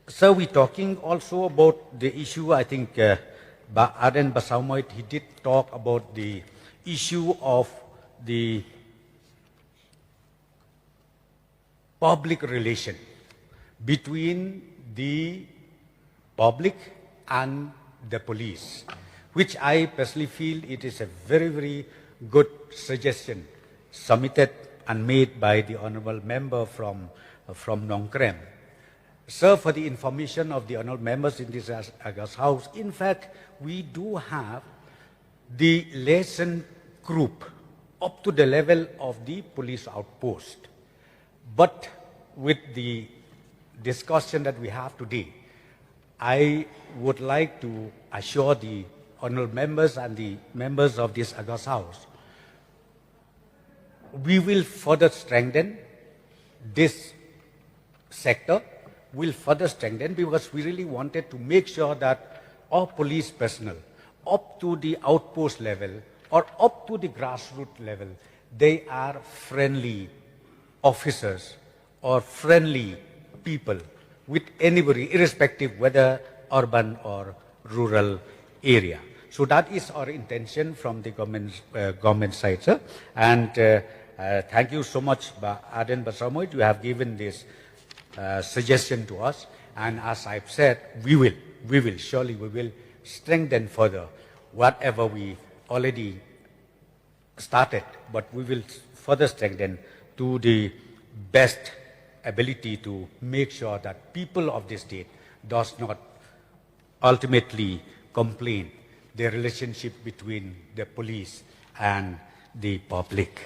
So we're talking also about the issue, I think, Aden Basaumoit, he did talk about the issue of the public relation between the public and the police, which I personally feel it is a very, very good suggestion submitted and made by the honorable member from Nong Krem. Sir, for the information of the honorable members in this August House, in fact, we do have the liaison group up to the level of the police outpost. But with the discussion that we have today, I would like to assure the honorable members and the members of this August House, we will further strengthen this sector, will further strengthen, because we really wanted to make sure that our police personnel, up to the outpost level or up to the grassroots level, they are friendly officers or friendly people with anybody, irrespective whether urban or rural area. So that is our intention from the government side, sir. And thank you so much, Aden Basaumoit. You have given this suggestion to us, and as I've said, we will surely strengthen further whatever we already started, but we will further strengthen to the best ability to make sure that people of this state does not ultimately complain the relationship between the police and the public.